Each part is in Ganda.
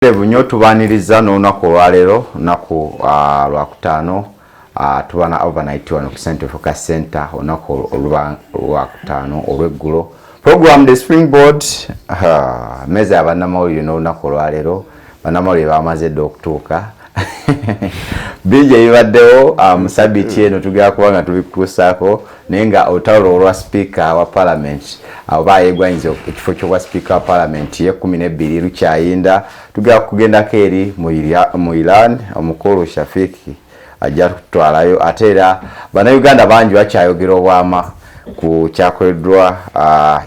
Bunyo tubaniriza n'olunaku olwaleero lunaku lwakutaano tubana overnight wano ku St. Focus Center olunaku olwakutaano olw'eggulo. Program the Springboard meza ya bannamawulire n'olunaku olwaleero bannamawulire bamaze dda okutuuka bingi ebibaddewo sabbiiti eno tugenda kuba nga tubikuusaako naye nga olutalo olwa speaker wa parliament oba yeegwanyiza ekifo ky'obwa speaker wa parliament ye 12 lukyayinda tugenda kugendako eri mu Iran omukulu Shafiki ajja kutwalayo ate era bannayuganda bangi bakyayogera obwama ku kyakoleddwa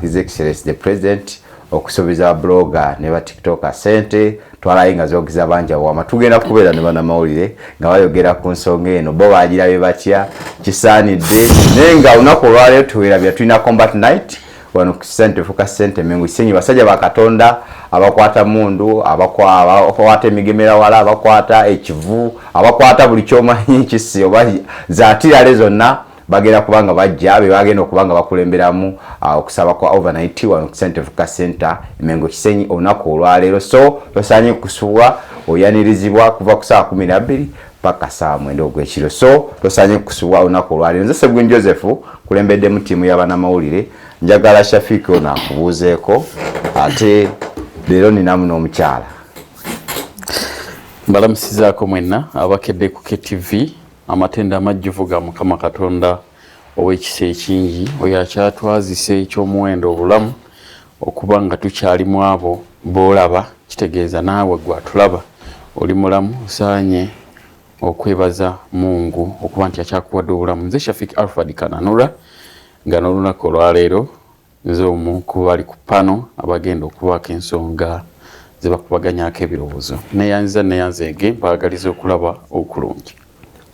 His Excellency the President okusuubiza blogger ne ba tiktoker sente twalayo nga zogiza banja wama tugenda kubeera ne bannamawulire nga bayogera ku nsonga eno bo bagirabe batya kisaanidde naye nga olunaku olwaleero tuwerabya tulina combat night wano ku St. Focus Center Mengo Kisenyi basajja bakatonda abakwata mundu abakwata emigemera wala abakwata ekivu abakwata buli kyomanyi kisi oba zaatira zonna bagenda kubanga bajja be bagenda okubanga bakulemberamu okusaba kwa overnight wano ku St. Focus Center Mengo Kisenyi olunaku olwaleero so tosanye kusuwa oyanirizibwa kuva ku saa 12 paka saa 9 ogw'ekiro so tosanye kusuwa olunaku olwaleero nze Sebugwe Joseph kulembedde mu tiimu y'abannamawulire njagala Shafiki ono akubuuzeeko ate leero ninamu n'omukyala mbalamusizaako mwenna abakedde ku KTV amatenda amajjuvu ga Mukama Katonda ow'ekisa ekingi oyo akyatwazisa ekyomuwendo obulamu okuba nga tukyalimu abo boolaba kitegeeza naawe gwatulaba oli mulamu osaanye okwebaza Mungu okuba nti akyakuwadde obulamu. Nze Shafiki Alfred Kananura nga n'olunaku olwaleero nze omu ku bali ku pano abagenda okubaako ensonga ze bakubaganyaako ebirowoozo neyanzeege mpagaliza okulaba okulungi.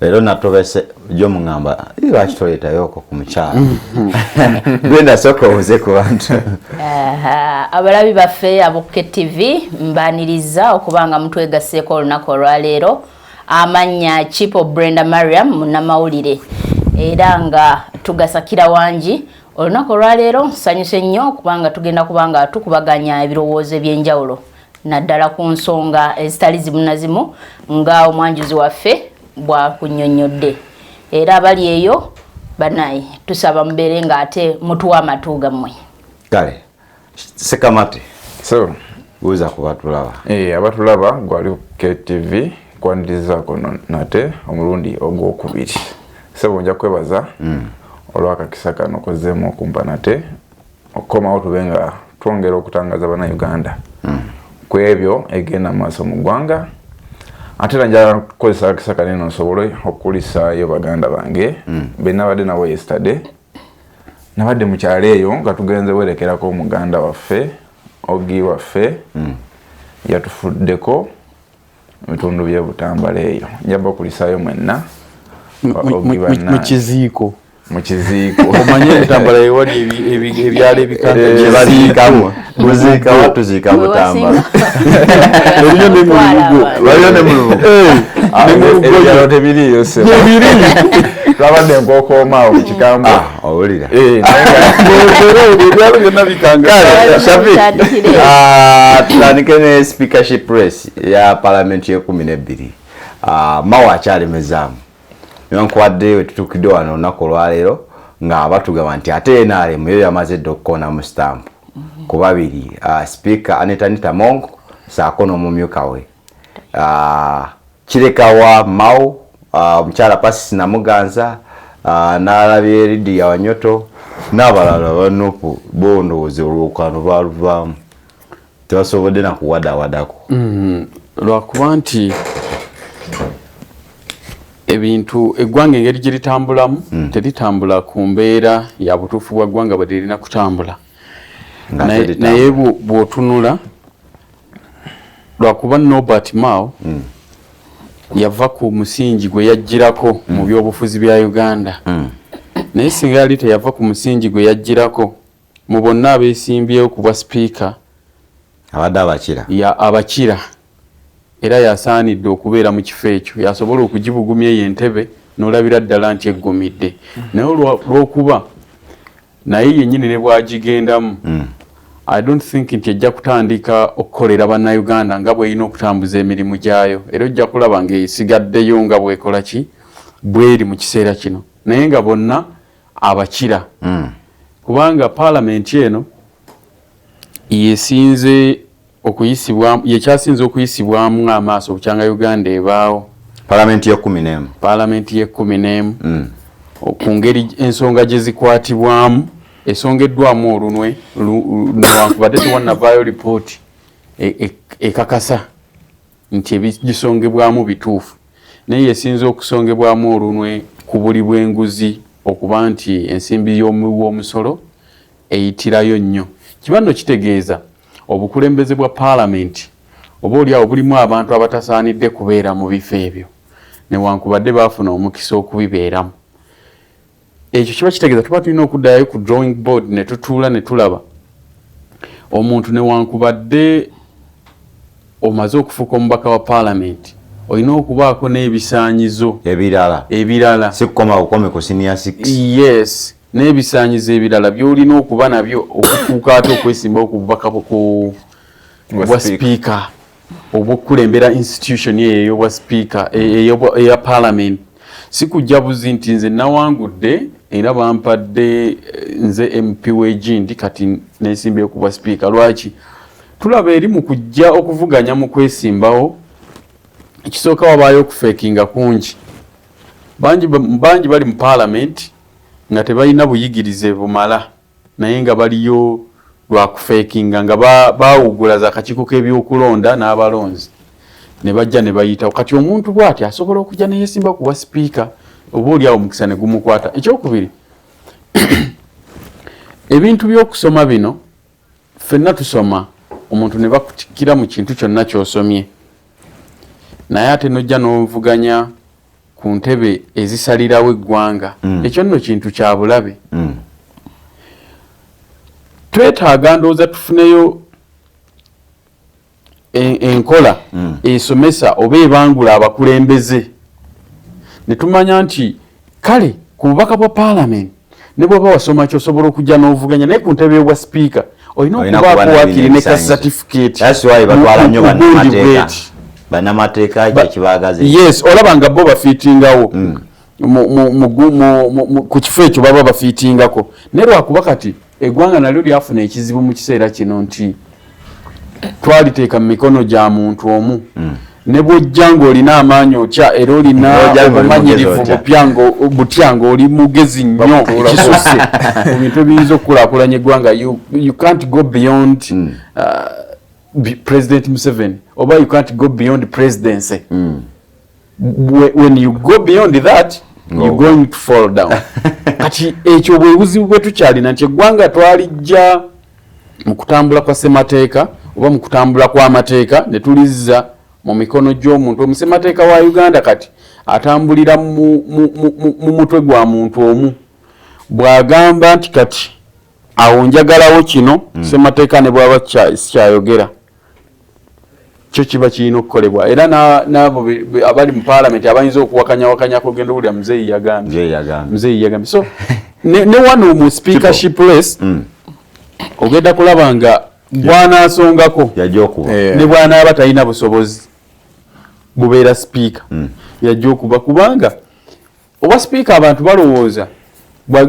Leero natobese jo mungamba lwaki toleetayoko ku mukyala gwenda sooka obuze ku bantu abalabi baffe abokke TV mbaniriza okubanga mutwegaseeko olunaku olwaleero amannya Chipo Brenda Mariam munnamawulire era nga tugasakira wangi olunaku olwaleero nsanyuse nnyo kubanga tugenda kubanga tukubaganya ebirowoozo ebyenjawulo naddala ku nsonga ezitali zimu na zimu nga omwanjuzi waffe bwa kunnyonnyodde era abali eyo banayi tusaba mbeere nga ate mutuwa amatu gammwe. Kale Sekamati so buuza ku batulaba abatulaba gwali KTV kwanirizaako nate omulundi ogwokubiri sebo nja kwebaza olw'akakisa kano okozeemu okumpa nate okukomawo tube nga twongera okutangaza bannayuganda ku ebyo egenda maaso mu ggwanga ate era njagala kukozesa akakisa kanene nsobole okukulisaayo baganda bange be nabadde nabo yesterday nabadde mu kyalo eyo nga tugenze werekerako omuganda waffe Ogi waffe yatufuddeko ebitundu by'Ebutambala eyo njaba okulisaayo mwenna mu kiziiko omanye Butambala ewali ebyalo ebikanga kyebaziikamu buziika watuziika Butambala waliyo ne mulugo ebyalo tebiriyo se twabadde nkookoomaawo mu kikambo owulira ebyalo byonna bikanga. Tutandike ne speakership race ya parliament ye 12 mawa akyalemezaamu nkuwadde wetutuukidde wano olunaku olwaleero nga batugamba nti ate NRM yo yamaze dda okukoona mu stamp ku babiri speaker Anita Mong saako n'omumyuka we kirekawa Mao omukyala Pasis Namuganza n'alabye Lydia Wanyoto n'abalala bannopu bondowooza olwokano baluvaamu tebasobodde nakuwadawadako lwakuba nti ebintu eggwanga engeri gye litambulamu teritambula ku mbeera ya butuufu bwa ggwanga bwe lirina kutambula naye bw'otunula lwakuba Norbert Mao yava ku musingi gwe yajjirako mu byobufuzi bya Uganda naye singa yali teyava ku musingi gwe yajjirako mu bonna abeesimbyewo ku bwa sipiika abadde abakira era yasaanidde okubeera mu kifo ekyo yasobola okugibugumya eyo entebe n'olabira ddala nti eggumidde naye olw'okuba naye yennyini ne bwagigendamu I don't think nti ejja kutandika okukolera bannayuganda nga bw'erina okutambuza emirimu gyayo era ojja kulaba ng'esigaddeyo nga bw'ekola ki bw'eri mu kiseera kino naye nga bonna abakira kubanga paalamenti eno yekyasinze okuyisibwamu amaaso bukyanga Uganda ebaawo paalamenti ye 11 ku ngeri ensonga gye zikwatibwamu esongeddwamu olunwe newankubadde tewannavaayo lipooti ekakasa nti ebigisongebwamu bituufu naye yesinza okusongebwamu olunwe ku buli bw'enguzi okuba nti ensimbi y'omusolo eyitirayo nnyo kiba nno kitegeeza obukulembeze bwa paalamenti oba oliawo bulimu abantu abatasaanidde kubeera mu bifo ebyo newankubadde baafuna omukisa okubibeeramu ekyo kiba kitegeeza tuba tulina okuddayo ku drawing board ne tutuula ne tulaba omuntu newankubadde omaze okufuuka omubaka wa paalamenti olina okubaako n'ebisaanyizo ebirala sikukoma bukome ku senior 6 yes n'ebisaanyizo ebirala by'olina okuba nabyo okutuuka ate okwesimbawo ku bubaka bwa sipiika oba okukulembera institution eyo ey'obwa sipiika eya paalamenti si kujja buzi nti nze nawangudde era bampadde nze MP w'Egindi kati neesimbyeyo ku bwa sipiika lwaki tulaba eri mu kujja okuvuganya mu kwesimbawo ekisooka wabaayo okufeekinga kungi bangi bali mu paalamenti nga tebalina buyigirize bumala naye nga baliyo lwakufeekinga nga baawugula za kakiiko k'ebyokulonda n'abalonzi ne bajja ne bayitawo kati omuntu bw'ati asobola okujja ne yeesimba ku bwa sipiika oba oliawo omukisa ne gumukwata ekyokubiri ebintu by'okusoma bino ffenna tusoma omuntu ne bakutikira mu kintu kyonna ky'osomye naye ate nojja n'ovuganya ku ntebe ezisalirawo eggwanga ekyo nno kintu kya bulabe twetaaga ndowooza tufuneyo enkola esomesa oba ebangula abakulembeze ne tumanya nti kale ku bubaka bwa paalamenti ne bw'oba wasoma ky'osobola okujja n'ovuganya naye ku ntebe y'obwa sipiika olina okubaako waakiri ne ka certificate bannamateeka ekibagaze yes olaba nga bo bafiitingawo ku kifo ekyo baba bafiitingako naye lwakuba kati eggwanga nalyo lyafuna ekizibu mu kiseera kino nti twaliteeka mu mikono gya muntu omu ne bw'ojja ng'olina amaanyi otya era olina obumanyirivu butya ng'oli mugezi nnyo ekisusse mu bintu ebiyinza okukulaakulanya eggwanga you can't go beyond President Museveni oba you can't go beyond presidency when you go beyond that you're going to fall down kati ekyo bwe buzibu bwe tukyalina nti eggwanga twalijja mu kutambula kwa ssemateeka oba mu kutambula kw'amateeka ne tulizza mu mikono gy'omuntu omusemateeka wa Uganda kati atambulira mu mutwe gwa muntu omu bw'agamba nti kati awo njagalawo kino ssemateeka ne bw'aba sikyayogera kyo kiba kirina okukolebwa era n'abo abali mu paalamenti abayinza okuwakanyawakanyako ogenda owulira muzeeyi yagambye so ne wano mu speakership race ogenda kulaba nga bw'anaasongako ne bw'anaaba talina busobozi bubeera sipiika yajja okuba kubanga oba sipiika abantu balowooza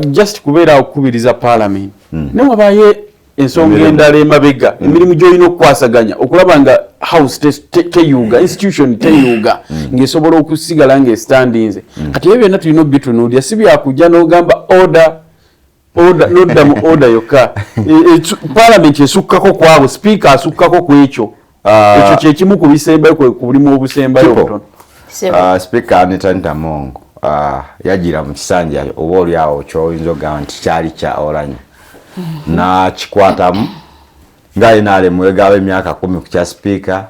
just kubeera okukubiriza paalamenti ne wabaayo ensonga endala emabega emirimu gy'olina okukwasaganya okulaba nga house teyuga institution teyuga ng'esobola okusigala ng'estandinze kati ebyo byonna tulina okubitunuulira si byakujja n'ogamba order nodda mu order yokka paalamenti esukkako kwabo sipiika asukkako ku ekyo kyekimu ku bisembayo ku bulimu obusembayo obutono sipiika Anita Mongo yagira mu kisanja oba oliawo kyoyinza okugamba nti kyali kya Orange nakikwatamu ng'alina mwegaba emyaka 10 ku kya sipiika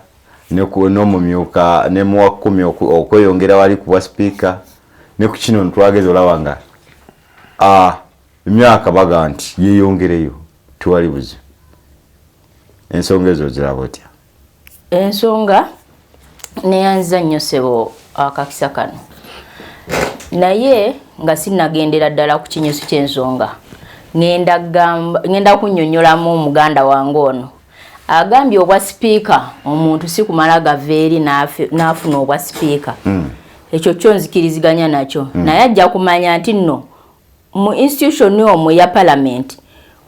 n'omumyuka ne mu wa 10 okweyongera wali ku bwa sipiika ne ku kino ntwageze olaba nga emyaka baga nti yeeyongereyo tuwali buzibu ensonga ezo ziraba otya ensonga neyanziza nnyo ssebo akakisa kano naye nga sinnagendera ddala ku kinyusi ky'ensonga ngenda kunnyonnyolamu omuganda wange ono agambye obwa sipiika omuntu si kumala gava eri n'afuna obwa sipiika ekyo kyo nzikiriziganya nakyo naye ajja kumanya nti nno mu institution omwe ya palamenti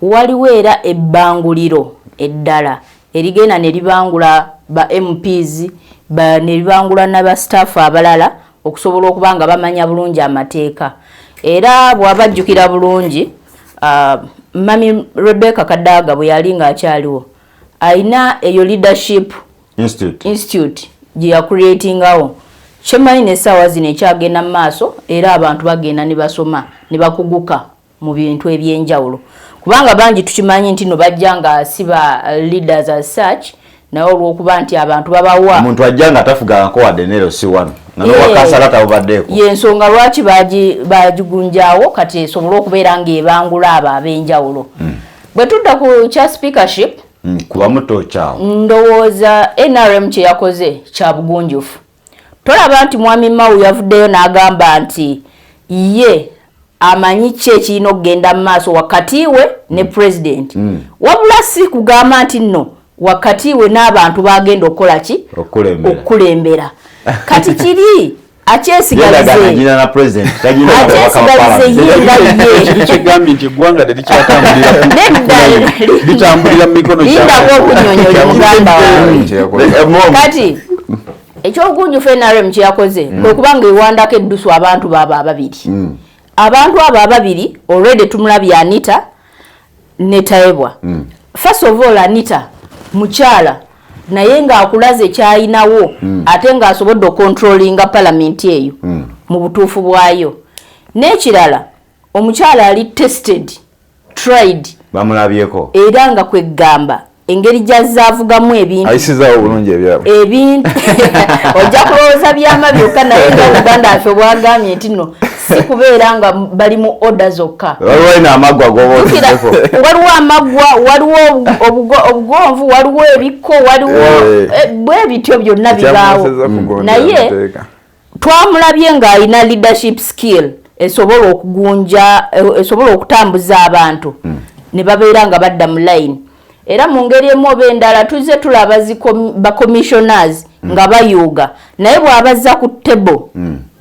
waliwo era ebbanguliro eddala erigenda ne libangula ba MPs ne libangula n'abastaafu abalala okusobola okuba nga bamanya bulungi amateeka era bw'abajjukira bulungi Mami Rebecca Kadaga bwe yali ng'akyaliwo ayina eyo leadership institute gye yakureatingawo kyemmanyi n'essaawa zino ekyagenda mu maaso era abantu bagenda ne basoma ne bakuguka mu bintu eby'enjawulo kubanga bangi tukimanyi nti no bajja nga siba leaders as such naye olw'okuba nti abantu babawa omuntu ajja nga tafugangako wadde nero si wano nowakasala tabubaddeeko yensonga lwaki bagigunjaawo kati esobole okubeera ng'ebangula abo ab'enjawulo bwe tudda ku kya speakership kuba mutokyawo ndowooza NRM kye yakoze kya bugunjufu tolaba nti mwami Mao yavuddeyo n'agamba nti ye amanyi ki ekirina okugenda mu maaso wakati we ne president wabula si kugamba nti nno wakati we n'abantu bagenda okukola ki okukulembera kati kiri akyesigalize ekigambye nti eggwanga teritambulira mu mikono lindako okunyonyola mugamba wange kati ekyobugunjufu NRM kye yakoze kwe kubanga ewandako eddusu abantu baabo ababiri abantu abo ababiri already tumulabye Anita ne Taebwa first of all Anita mukyala naye ng'akulaze kyayinawo ate ng'asobodde okontrolinga palamenti eyo mu butuufu bwayo n'ekirala omukyala ali tested tried bamulabyeko era nga kweggamba engeri gyazaavugamu ebintu ayisizaawo bulungi ebintu ojja kulowooza byama byokka naye nga Uganda affe bwagambye nti nno si kubeera nga bali mu order zokka waliwo amaggwa g'obaotizeko waliwo amaggwa waliwo obugonvu waliwo ebikko waliwo bwe bityo byonna bibaawo naye twamulabye ng'alina leadership skill esobola okugunja esobola okutambuza abantu ne babeera nga badda mu line era mu ngeri emu oba endala tuzze tulaba ba commissioners nga bayuuga naye bw'abazza ku table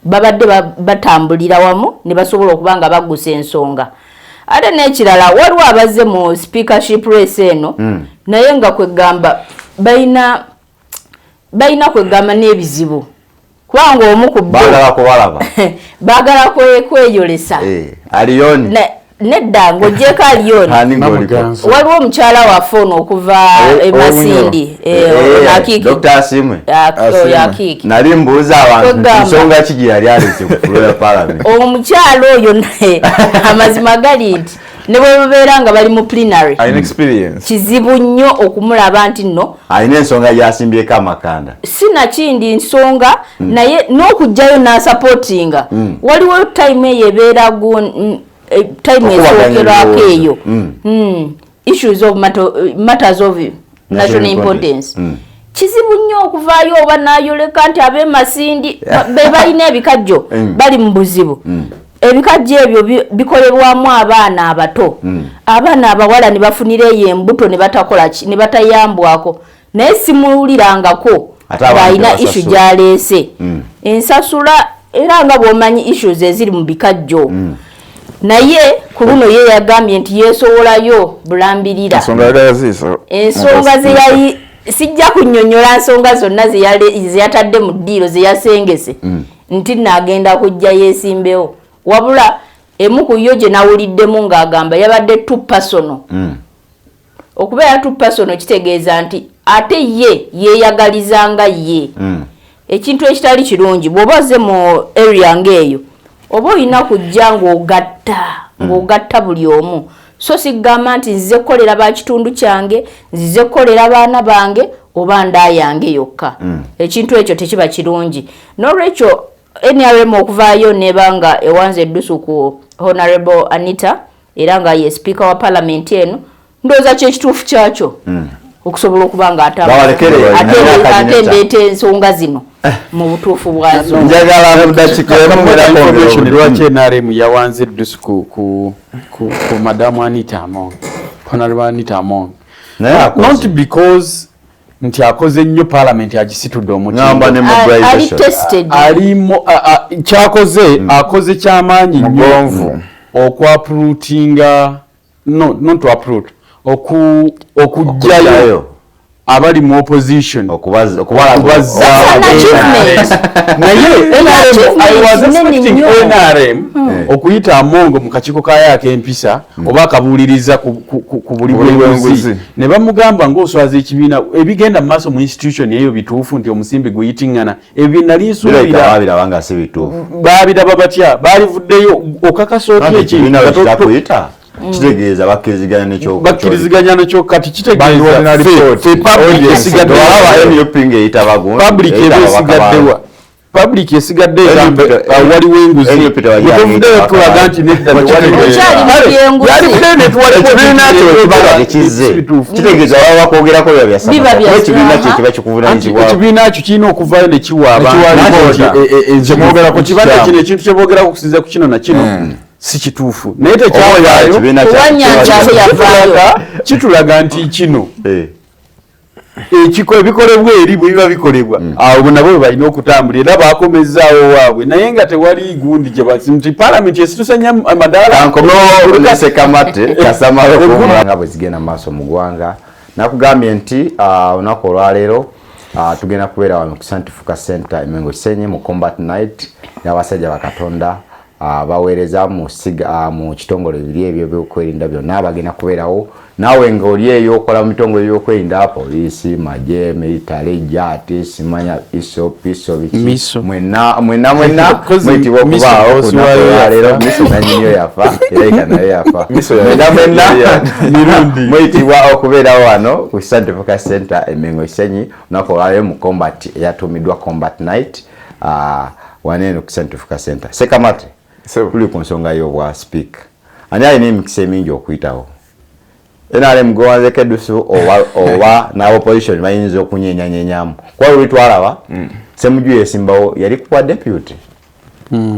babadde batambulira wamu ne basobola okuba nga baggusa ensonga ate n'ekirala waliwo abazze mu speakership race eno naye nga kwegamba balina kwegamba n'ebizibu kubanga omu ku baagala kweyolesa aliyoni nedda ng'ogyeko aliyoni waliwo omukyala waffe ono okuva emasindi Akiiki nali mbuuza abantu ensonga ki gye yali alese ku fulo ya palamenti omukyala oyo naye amazima gali nti ne bwe babeera nga bali mu plenary kizibu nnyo okumulaba nti nno alina ensonga gyasimbyeko amakanda sinakindi nsonga naye n'okugjayo n'asapootinga waliwo time eyo ebeera time esookerwako eyo issues of matters of national importance kizibu nnyo okuvaayo oba nayoleka nti ab'emasindi be balina ebikajjo bali mu buzibu ebikajjo ebyo bikolerwamu abaana abato abaana abawala ne bafunira eyo embuto ne batakola ne batayambwako naye simuwulirangako balina issue gyaleese ensasula era nga bw'omanyi issues eziri mu bikajjo naye ku luno ye yagambye nti yeesowolayo bulambirira ensonga zeyali sijja kunnyonnyola nsonga zonna zeyatadde mu ddiiro zeyasengese nti naagenda kujja yeesimbewo wabula emu ku yo gye nawuliddemu ng'agamba yabadde personal okubeera personal kitegeeza nti ate ye yeeyagalizanga ye ekintu ekitali kirungi bw'oba ozze mu area ng'eyo oba olina kujja ng'ogatta buli omu so sigamba nti nzize kukolera ba kitundu kyange nzize kukolera baana bange oba nda yange yokka ekintu ekyo tekiba kirungi n'olwekyo NRM okuvaayo nebanga ewanze eddusu ku Honorable Anita era nga ye speaker wa parliament eno ndooza kyekituufu kyakyo okusobola okuba nga ate ndeeta ensonga zino mu butuufu bwazo. Njagala mudakika information lwaki NRM yawanze eddusu ku Madamu Anita Among. Honorable Anita Among. Not because nti akoze nnyo parliament agisitudde omutindo. Ali tested. Alimo kyakoze akoze kyamaanyi nnyo okwapurutinga not to uproot okujjayo abali mu opposition okubaza naye I was expecting NRM okuyita Amongo mu kakiiko kayo ak'empisa oba akabuuliriza ku buli bwenguzi ne bamugamba ng'oswaza ekibiina ebigenda mu maaso mu institution eyo bituufu nti omusimbi guyitingana ebibiina lisuubira baabiraba batya baalivuddeyo okakasa otya ekibiina kiyita kitegeeza bakkiriziganya nakyo kati kitegeeza public esigadde waliwo enguzi mutuvuddeyo tulaga nti ekibiina kyo kirina okuvaayo ne kiwa abantu kibiina kino ekintu kyeboogerako okusinza ku kino na kino si kituufu naye tekyawaayo kitulaga nti kino ebikolebwa eri bwe bikolebwa awo nabo balina okutambula era bakomezaawo waabwe naye nga tewali gundi nti palamenti esitusanya amadaala nga bwe zigenda mu maaso mu ggwanga nakugambye nti olunaku olwaleero tugenda kubeera wano ku Santifuka Center Emengo Kisenyi mu Combat Night n'abasajja bakatonda baweereza mu kitongole biri ebyo byokwerinda byonna bagenda kubeerawo naawe ng'oli eyo okola mu bitongole byokwerinda poliisi maje military jati simanya piso mwenna mwitibwa okubaawo kunakuleero miso nanyiniyo yafa eraika nayo yafa mwenna mwitibwa okubeerawo wano ku Santifuka Center Emengo Kisenyi olunaku olwaleero mu combat eyatuumiddwa Combat Night waneeno ku Santifuka Center Sekamate tuli ku nsonga y'obwa speaker ani alina emikisa emingi okuyitawo NRM gwewanzeko eddusu oba n'abopposition bayinza okunyenyanyenyamu kuba luli twalaba Ssemujju yesimbawo yali kuwa deputy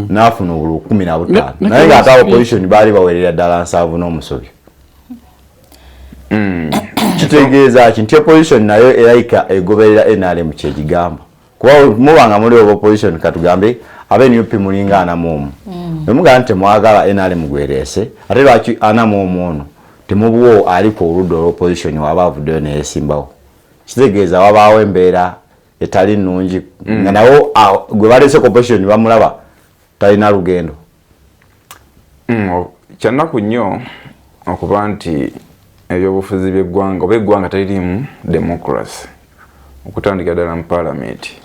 n'afuna obulu 15 naye ng'ate abopposition baali baweerera ddala 7 n'omusobi kitegeeza ki nti opposition nayo erayika egoberera NRM kyegigamba kuba mubanga muli opposition katugambe abeNUP mulinga anamu nemugamba nti temwagala NRM gwereese ate lwaki anamu ono temubuwo aliko oludda olw'opposition waba avuddeyo neyesimbawo kitegeeza wabaawo embeera etali nnungi nga nawo gwe baleeseko opposition bamulaba talina lugendo kyannaku nnyo okuba nti ebyobufuzi by'eggwanga oba eggwanga talirimu democracy okutandika ddala mu palamenti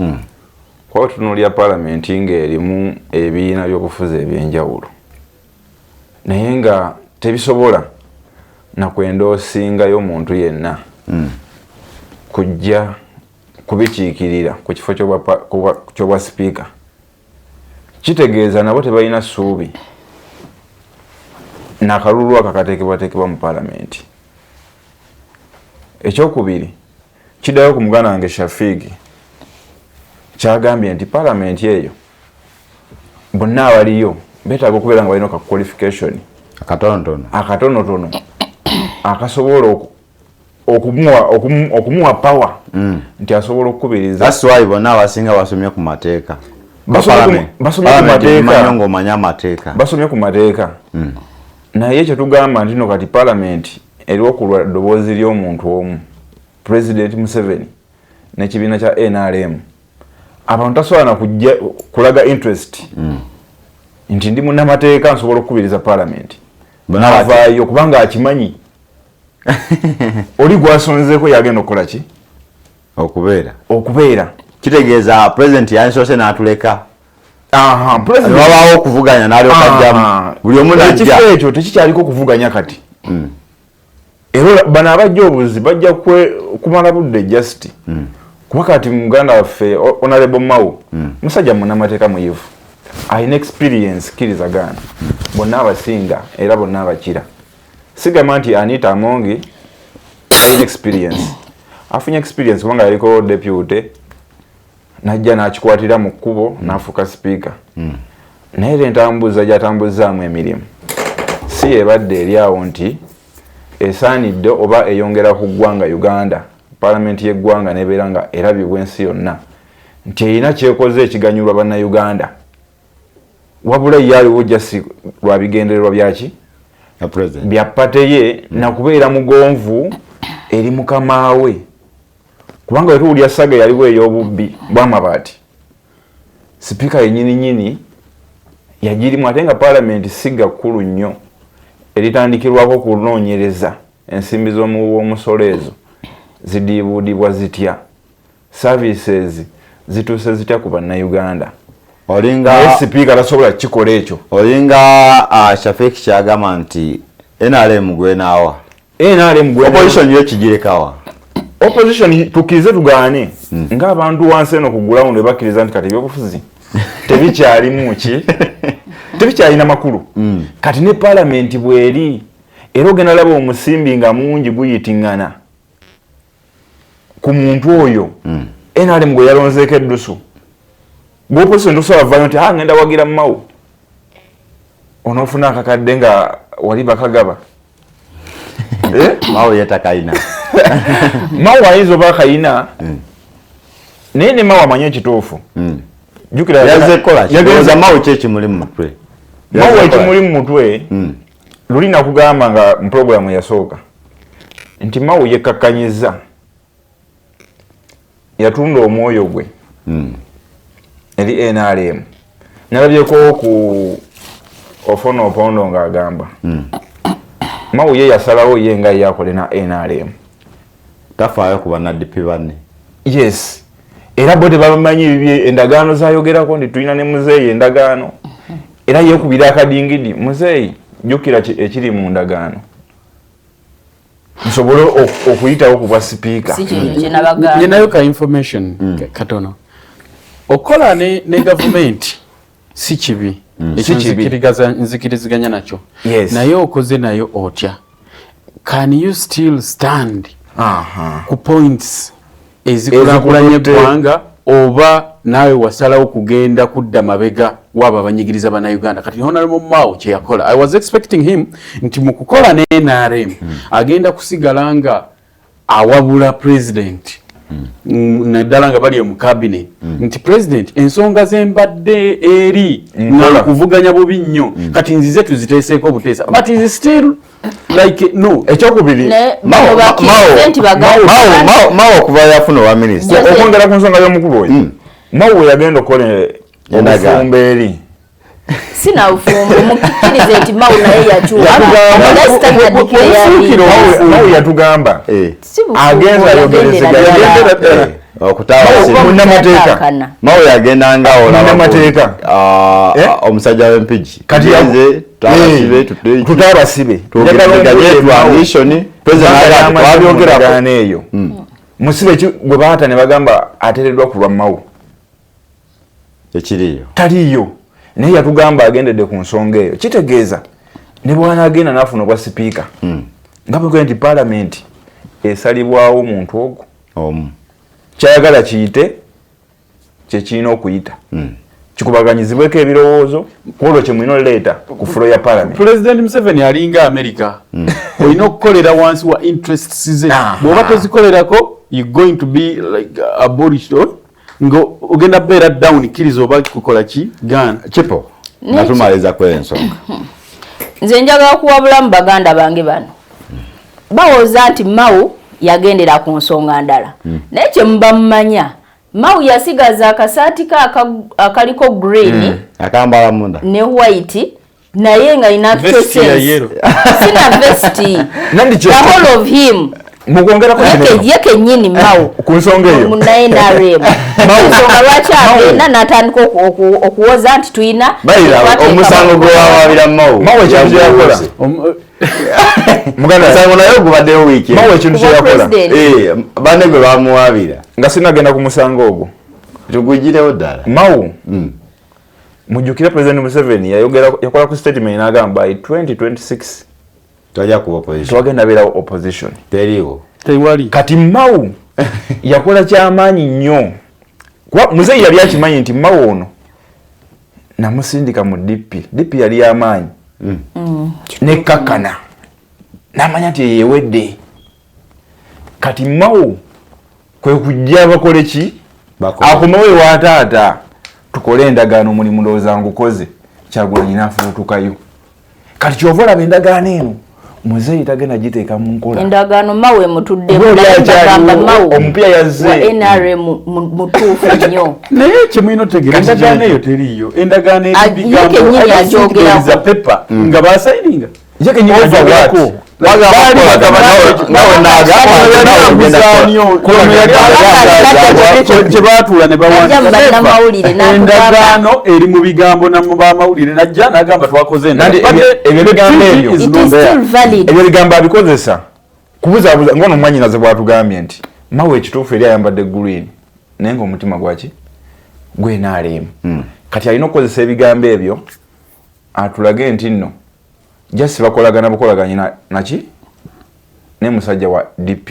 kwa tunuulira palamenti ng'erimu ebibiina by'obufuzi ebyenjawulo naye nga tebisobola nakwenda osingayo omuntu yenna kujja kubikiikirira ku kifo ky'obwa sipiika kitegeeza nabo tebalina ssuubi nakalulu akakateekebwateekebwa mu palamenti. Ekyokubiri kiddayo ku muganda wange Shafigi kyagambye nti palamenti eyo bonna abaliyo beetaaga okubeera nga balina ka qualification akatonotono akasobola okumuwa power nti asobola okukubiriza. That's why bonna abasinga basomye ku mateeka. Basomye ku mateeka. Naye ekyo tugamba nti no kati palamenti eriwo ku ddoboozi ly'omuntu omu President Museveni n'ekibiina kya NRM abantu tasobola na kulaga interest nti ndi munnamateeka nsobola okukubiriza palamenti avaayo kubanga akimanyi oli gwasonzeeko yagenda okukola ki okubeera kitegeeza president yansoose n'atuleka wabaawo okuvuganya n'alyokajjamu buli omu ekifo ekyo tekikyaliko okuvuganya kati era bano abajja obuzi bajja kumala budde just kuba kati muganda waffe Honorable Mao musajja munnamateeka muyivu alina experience kirizagana bonna abasinga era bonna abakira sigamba nti Anita Amongi alina experience afunye experience kubanga yaliko deputy najja n'akikwatira mu kkubo n'afuuka sipiika. Naye entambuza gy'atambuzaamu emirimu si ebadde eri awo nti esaanidde oba eyongera ku ggwanga Uganda, paalamenti y'eggwanga n'ebeera nga erabibwa ensi yonna nti erina kyekoze ekiganyulwa bannayuganda, wabula ye aliwo jasi lwa bigendererwa byaki bya pate ye nakubeera mugonvu eri mukama we, kubanga bwe tuwulya saga yaliwo ey'obubbi bw'amabaati, sipiika yennyini nyini yagirimu, ate nga paalamenti siga kkulu nnyo eritandikirwako kunoonyereza ensimbi z'omusolo ezo zidiibuudibwa zitya, services zituuse zitya ku bannayuganda. Olinga sipiika tasobola kikola ekyo. Olinga Shafiki kyagamba nti NRM gwenaawa. Opposition yo kigirekawa. Opposition tukirize tugaane ng'abantu wansi eno ku ground bakkiriza nti kati ebyobufuzi tebikyalimu ki tebikyalina makulu. Kati ne paalamenti bweri era ogenda laba omusimbi nga mungi guyitingana ku muntu oyo NRM gwe yalonzeeko eddusu. Opposition tosobola vaayo nti ngenda wagira Mao onoofuna akakadde nga wali bakagaba. Mao yetakayina. Mao ayinza oba akayina naye ne Mao amanye ekituufu. Jukira yagenza Mao kyekimuli mu mutwe. Mao ekimuli mu mutwe luli nakugamba nga mu puroguramu yasooka nti Mao yekakkanyiza yatunda omwoyo gwe eri NRM. Nalabyeko ku Ofono Opondo ng'agamba Mao ye yasalawo ye nga yakole na NRM tafaayo ku bannadipi banne. Yes, era bo tebamanyi ebibye endagaano zayogerako nti tulina ne muzeeyi endagaano era yeekubira akadingidi muzeeyi jjukira ekiri mu ndagaano nsobole okuyitawo ku bwa sipiika. Ninayo ka information katono okola ne gavumenti si kibi nzikiriziganya nakyo naye okoze nayo otya. Can you still stand ku points ezikulakulanya eggwanga oba naawe wasalawo kugenda kudda mabega waba abanyigiriza bannayuganda? Kati Honorable Mao kye yakola, I was expecting him nti mu kukola ne NRM agenda kusigala nga awabula president naddala nga bali mu cabinet nti president ensonga zembadde eri nga kuvuganya bubi nnyo kati nzize tuziteeseeko buteesa, but is still like no. Ekyokubiri Mao kuva yafuna wa minisita okwongera ku nsonga y'omukulu oyo Mao yagenda okukola obufumbo eri sina ufumbo mukikirize nti Mao naye yakyuka Mao yatugamba agenza ayogerezeganya okutawa Mao yagenda nga olamateeka omusajja w'empigi kati tutabasibe twabyogera eyo musibe bwe baata ne bagamba ateereddwa ku lwa Mao ekiriyo taliyo naye yatugamba agendedde ku nsonga eyo, kitegeeza ne bw'anaagenda n'afuna obwa sipiika nga bwe nti paalamenti esalibwawo omuntu ogwo kyayagala kiyite kyekirina okuyita kikubaganyizibweko ebirowoozo kwolwo kye mulina oleeta ku fulo ya paalamenti. President Museveni alinga America olina okukolera wansi wa interests ze bw'oba tozikolerako you going to be like abolished ngo ogenda beera down kirizo oba kukola ki gana kipo natumaliza kw'ensonga. Nze njagala kuwabulamu baganda bange bano bawooza nti Mao yagendera ku nsonga ndala naye kye muba mumanya Mao yasigaza akasaati akaliko green akambala munda ne white naye nga ina sina vesti the whole of him mugongera ko yeke nyini Mao ku nsonga eyo munaye na rem nsonga lwaki agenda natandika okuwoza nti tuyina omusango gwawabira Mao ekintu kyeyakola muganda sango naye ogubaddeyo wiiki Mao ekintu kyeyakola banne gwe bamuwabira nga sinagenda ku musango ogwo tugugirewo ddala. Mao mujjukire President Museveni yakola ku statement n'agamba by 2026 twajja kuba opposition twagenda beera opposition teriwo tewali. Kati Mao yakola kyamaanyi nnyo kwa muzeyi yali akimanyi nti Mao ono namusindika mu DP yali amaanyi ne kakana namanya nti yewedde kati Mao kwe kujja bakole ki akomewe wa taata tukole endagaano mulimu ndowooza ngukoze Kyagulanyi n'afubutukayo kati kyovola bendagaano eno muzeyi tagenda giteeka mu nkola endagaano Mao emutudde bagamba Mao omupya yazze NRM mutuufu nnyo naye kimwino tegera endagaano eyo teriyo endagaano eribigambo ajogerako pepa nga basayininga yake nyinyi wako kyebatula ne bawandaendagaano eri mu bigambo bamawulire najja nagamba twakoze ebyo bigambo abikozesa kubuzaabuza ngono mwanyinaze bwatugambye nti Mao ekituufu eri ayambadde green naye ngaomutima gwaki gwenaalemu kati alina okukozesa ebigambo ebyo atulage nti nno jasi bakolagana bukolaganye naki ne musajja wa DP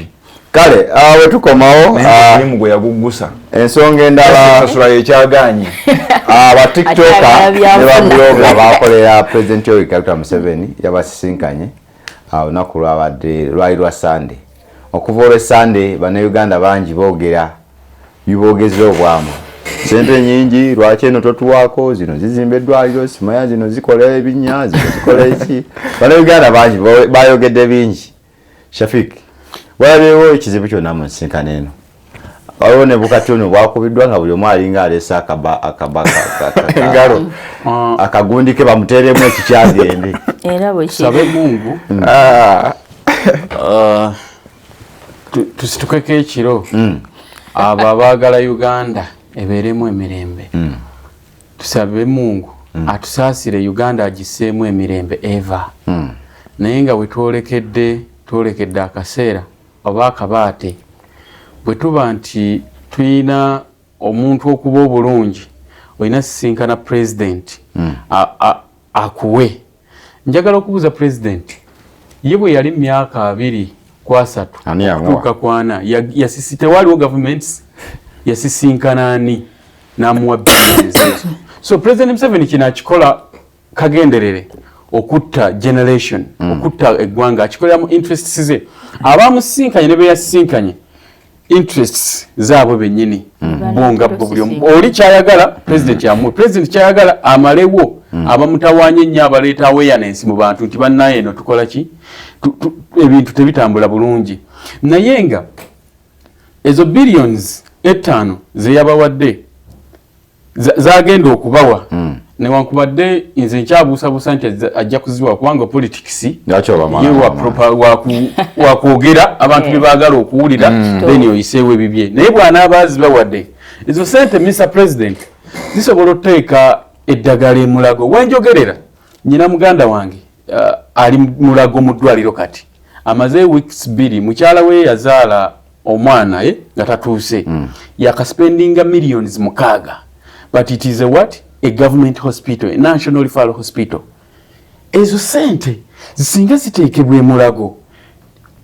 kale awe tukomawo mu gwe yagugusa ensonga endala sasula ekyaganye aba TikToker ne babloga bakolera President Yoweri Kaguta Museveni yabasisinkanye olunaku lwali lwa Sunday okuva olwe Sunday bannayuganda bangi boogera bibogezi obwamu sente nyingi lwaki eno totuwaako zino zizimba eddwaliro simaya zino zikola ebinnya zino zikola eki bannayuganda bangi bayogedde bingi Shafik walabyewo ekizibu kyonna mu nsinkano eno waliwo ne bukatono bwakubiddwa nga buli omu alinga aleese akagundike bamuteeremu ekikyagende era sabe Mungu tusitukweko ekiro abo abaagala Uganda ebeeremu emirembe tusabe Mungu atusaasire Uganda agiseemu emirembe eva naye nga bwe twolekedde akaseera oba akabaate bwe tuba nti tuyina omuntu okuba obulungi olina sisinkana president akuwe njagala okubuuza president ye bwe yali myaka 2-3 kutuuka ku 4 tewaliwo governments yasisinkana ani n'amuwa billions ezo so president Museveni kino akikola kagenderere okutta generation okutta eggwanga akikoleramu interests ze abamusisinkanye ne beyasisinkanye interests zaabwe bennyini bonga buli oli kyayagala president yamuwe president kyayagala amalewo abamutawanye nnyo abaleeta awareness mu bantu nti bannaye eno tukola ki ebintu tebitambula bulungi naye nga ezo billions 5 zeyabawadde zagenda okubawa newankubadde nze nkyabuusabuusa nti ajja kuziwa kubanga politics wakwogera abantu bye baagala okuwulira then oyiseewo ebibye naye bw'anaaba zibawadde ezo sente Mr President zisobola okuteeka eddagala emulago wenjogerera nyina muganda wange ali mulago mu ddwaliro kati amaze weeks 2 mukyala we yazaala omwana nga tatuuse yakaspendinga millions 6 but it is a government hospital, a national referral hospital. Ezo sente zisinga ziteekebwa emulago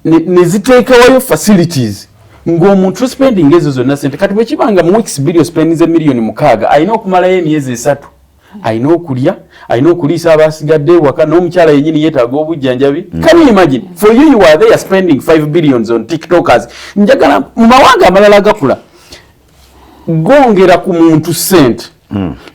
ne ziteekawayo facilities ng'omuntu spending ezo zonna sente kati bwe kibanga mu weeks 2 spending million 6 alina okumalayo emyezi 3 alina okulya alina okuliisa abasigadde waka n'omukyala yennyini yeetaaga obujjanjabi can you imagine for you are there spending 5 billions on tiktokers njagala mu mawanga amalala gakula gongera ku muntu sente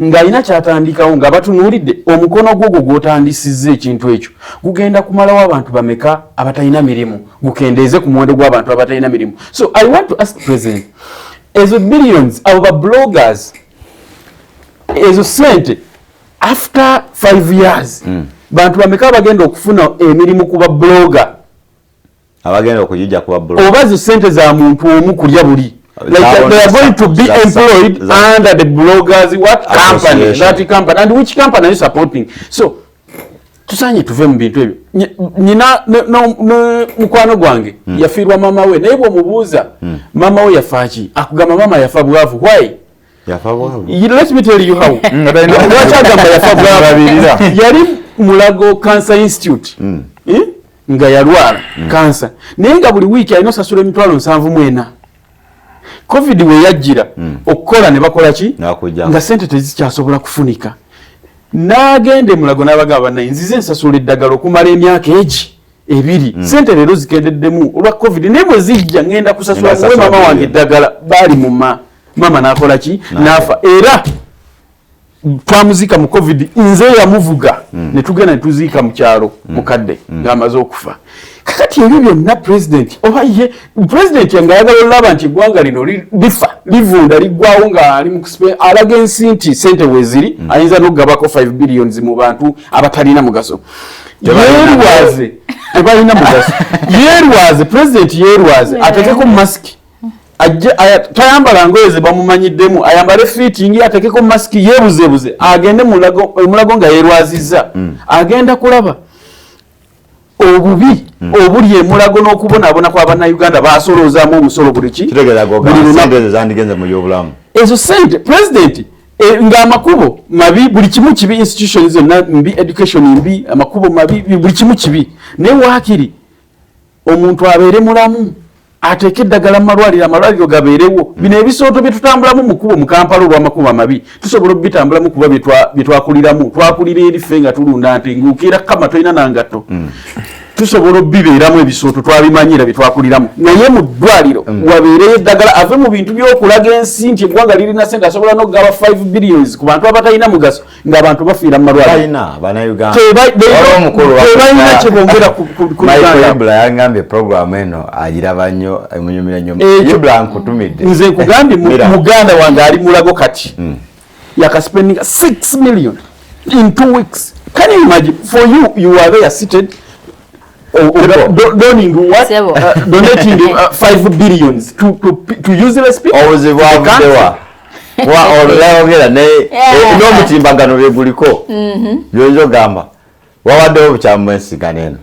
ng'alina kyatandikawo nga batunuulidde omukono gwo gw'otandisizza ekintu ekyo gugenda kumalawo abantu bameka abatalina mirimu gukendeeze ku muwendo gw'abantu abatalina mirimu so I want to ask president ezo billions abo ba bloggers ezo sente after 5 years bantu bameka bagenda okufuna emirimu ku ba blogger abagenda okujja ku ba blogger oba zo sente za muntu omu kulya buli like they are going to be employed under the bloggers company that company and which company are you supporting so tusanye tuve mu bintu ebyo nyina mukwano gwange yafiirwa mama we naye bw'omubuuza mama we yafaaki akugamba mama yafa bwavu why yafa bwavu let me tell you how lwakyagamba yafa bwavu yali Mulago Cancer Institute nga yalwala cancer naye nga buli wiiki alina osasula emitwalo 74 covid we yajjira okukola ne bakola ki nga sente tezikyasobola kufunika n'agende Mulago n'abagamba naye nzize nsasula eddagala okumala emyaka egi 2 sente leero zikendeddemu olwa covid naye bwe zijja ngenda kusasula muwe mama wange eddagala baali mu mama n'akola ki n'afa era twamuzika mu covid nze yamuvuga ne tugenda ne tuziika mu kyalo mukadde ng'amaze okufa kakati ebyo byonna president oba ye president nga ayagala olaba nti eggwanga lino lifa livunda liggwawo nga ali mu alaga ensi nti sente weziri ayinza n'okugabako 5 billions mu bantu abatalina mugaso yeerwaze tebalina mugaso yeerwaze president yeerwaze atekeko masiki tayambala ngoye ze bamumanyiddemu ayambale fitting atekeko masiki yeebuzeebuze agende Mulago nga yeerwazizza agenda kulaba obubi obuli Mulago n'okubonaabona kw'Abannayuganda baasolozaamu omusolo buli ki sente zandigenze mu byobulamu ezo sente president ng'amakubo mabi buli kimu kibi institutions zonna mbi education mbi amakubo mabi buli kimu kibi naye waakiri omuntu abeere mulamu ateke eddagala amalwaliro gabeerewo bino ebisooto bye tutambulamu mu kkubo mu Kampala olw'amakubo amabi tusobola obitambulamu kuba bye twakuliramu twakulira erife nga tulunda nte ng'ukeera kama tolina nangatto tusobola obibeeramu ebisooto twabimanyira bye twakuliramu naye mu ddwaliro wabeereyo eddagala ave mu bintu by'okulaga ensi nti eggwanga lirina sente asobola n'okugaba 5 billions ku bantu abatalina mugaso ng'abantu bafiira mu malwaliro tebalina kyebongera ku Ibula yangambye program eno agiraba nnyo emunyumira nnyo Ibula nkutumidde nze nkugambye muganda wange ali Mulago kati yakaspendinga 6 million in 2 weeks. Can you imagine? For you are there seated donating what? Donating 5 billions to useless people. Ologera n'omutimbagano byeguliko byonjo gamba wawaddewo bukyamwensigana eno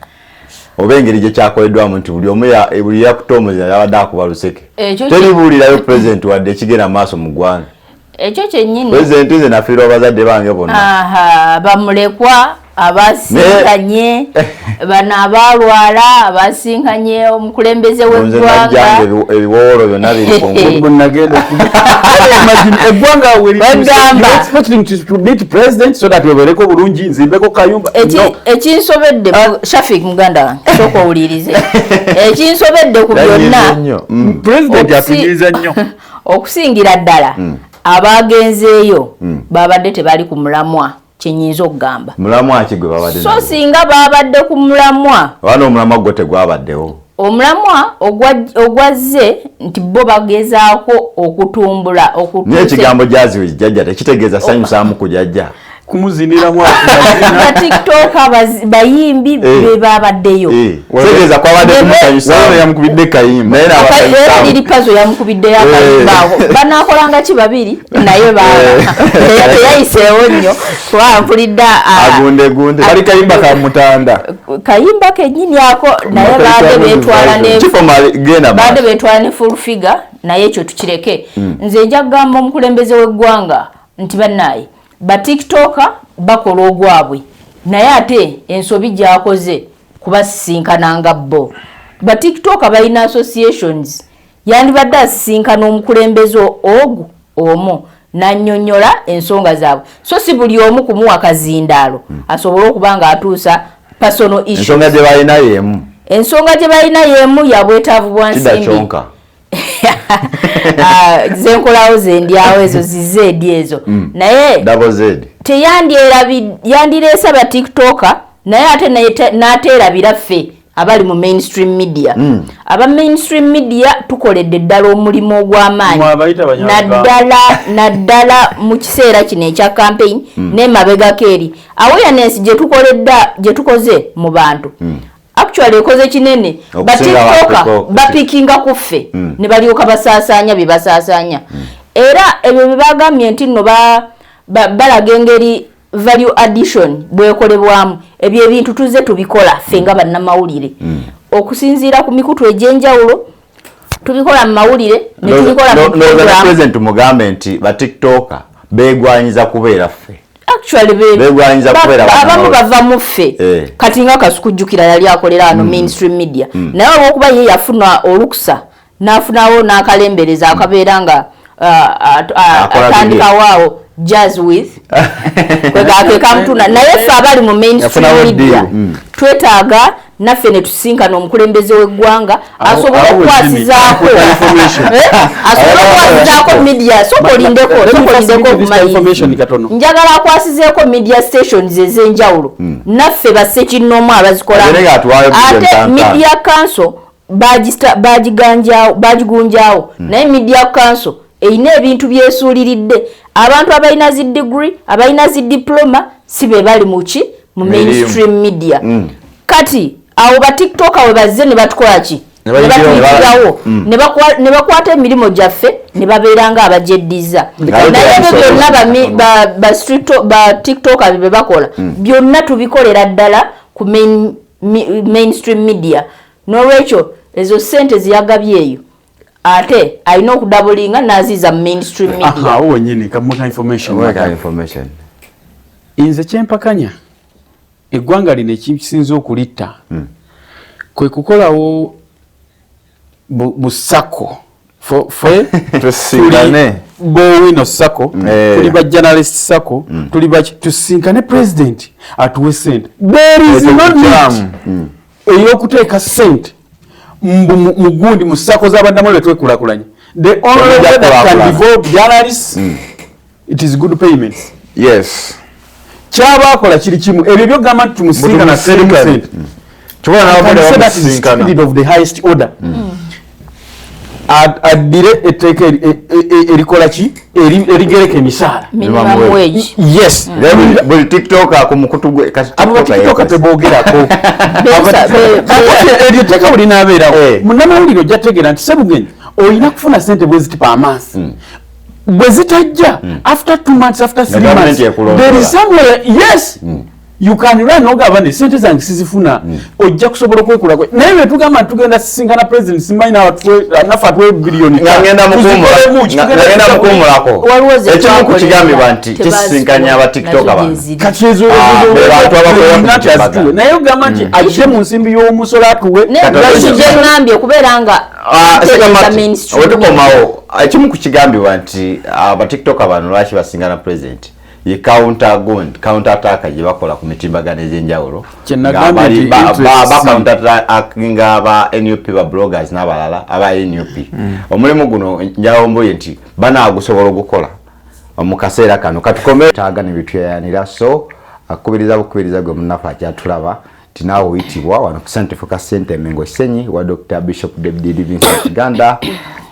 oba engeri gye kyakoleddwamu nti buli yakutomozera yabadde akuba luseke teribuulirayo pulezidenti wadde ekigenda maaso mu ggwanga ekyo kyennyini pulezidenti nze nafiirwa abazadde bange bonna bamulekwa abasinkanye bano abalwala abasinkanye omukulembeze w'eggwanga ebiwoolo byonna biribonagenda eggwanga weexpectingtomeet bulungi nzimbeko kayumba ekinsobedde Shafik muganda wange sooka owulirize ekinsobedde ku byonna president atunyiriza nnyo okusingira ddala abagenzeeyo babadde tebali ku mulamwa kyenyinza okugamba mulamwa ki gwe babadde so singa babadde ku mulamwa wano omulamwa gwo tegwabaddewo omulamwa ogwazze nti bo bagezaako okutumbula naye ekigambo jaziwe jjajja tekitegeeza sanyusaamu kujajja kumuziniramu TikTok bayimbi be babaddeyo tegeeza kwabadde kumusanyusaamu yamukubidde kayimba era liri pazo yamukubidde yakayimbaako banaakolanga ki babiri naye teyayiseewo nnyo kuba mpulidde agundegunde ali kayimba ka mutanda kayimba kennyini ako naye baadde beetwala ne full figure naye ekyo tukireke nze nja kugamba omukulembeze w'eggwanga nti bannaaye batiktoka bakola ogwabwe naye ate ensobi gyakoze kubasisinkananga bo batiktoka balina associations yandibadde asisinkana omukulembeze ogu omu nannyonnyola ensonga zaabwe so si buli omu kumuwa kazindaalo asobole okuba nga atuusa personal issue ensonga gye balina y'emu ya bwetaavu bwa nsimbi zenkolawo zendyawo ezo zizeedi ezo naye yandireesa ba tiktoka naye ate n'ateerabira ffe abali mu mainstream media aba mainstream media tukoledde ddala omulimu ogw'amaanyi naddala mu kiseera kino ekya campaign n'emabegako eri awareness gye tukoze mu bantu actually ekoze kinene batiktoka bapikinga kuffe ne balyoka basaasanya bye basaasanya era ebyo bye bagambye nti nno balaga engeri value addition bwekolebwamu ebyo ebintu tuze tubikola ffe nga bannamawulire okusinziira ku mikutu egy'enjawulo tubikola mu mawulire ne tubikola mu president mugambe nti batiktoka beegwanyiza kubeera ffe actually abamu bava mu ffe kati nga kasukujjukira yali akolera ano mainstream media naye olwokuba ye yafuna olukusa nafunawo n'akalembereza akabeera nga atandikawo jazz with kwegake kamtuna naye ffe abali mu mainstream media twetaaga naffe ne tusinkana omukulembeze w'eggwanga asobola okukwasizaako media sokolindeko okumaliriza njagala akwasizeeko media stations ez'enjawulo naffe bassekinnoomu abazikola ate media council bagigunjaawo naye media council eyina ebintu byesuuliridde abantu abalina zi degree abalina zi diploma si be bali mu mainstream media kati awo ba TikTok we bazze ne batukola ki ne batuyitirawo ne bakwata emirimu gyaffe ne babeera nga abajeddiza naye byonna ba TikTok be bakola byonna tubikolera ddala ku mainstream media n'olwekyo ezo ssente ziyagabye eyo ate alina okudabulinga n'aziiza mainstream media. Awo nyine kamuka information. Inze kyempakanya eggwanga lino ekisinza okulitta kwe kukolawo busako fe tusinkane bowino sako tuli ba journalist sako tuli ba tusinkane president atuwe sente there is no need eyokuteeka sente mugundi musako z'abaddamu twekulakulanye the only way that can develop journalists it is good payments. Yes, kyabakola kiri kimu ebyo byogamba tumusinga na sente tubona nawo of the highest order adire eteke erikola ki erigereka emisaala minimum wage. Yes, buli TikTok ku mukutu gwe TikTok tebogerako ebyo teka buli nabeerawo munnamawulire ojja tegeera nti Ssebugenyi oyina kufuna sente bweziti paamansi bwezitajja after 2 months after 3 months there is somewhere yes you can run ogaba ne sente zange sizifuna ojja kusobola okwekulako naye bwe tugamba tugenda sisinkana president simanyi nafa atwe bilioni ngenda mukumulako ekimu kukigambibwa nti kisisinkanya aba TikTok abantu kati ezo naye ogamba nti ajje mu nsimbi y'omusolo atuwe ngambye okubeera nga wetukomawo ekimu kukigambibwa nti aba TikTok abantu lwaki basingana president ye counter attack gye bakola ku mitimbagano ez'enjawulo nga aba NUP ba bloggers n'abalala aba NUP omulimu guno njawomboye nti banaagusobola okukola mu kaseera kano katukomere taagana ebitweyanira so akubiriza gwe munafa akyatulaba tinaawo oyitibwa wano ku Center Focus Center Mengo Senyi wa Dr. Bishop David Livingstone Kiganda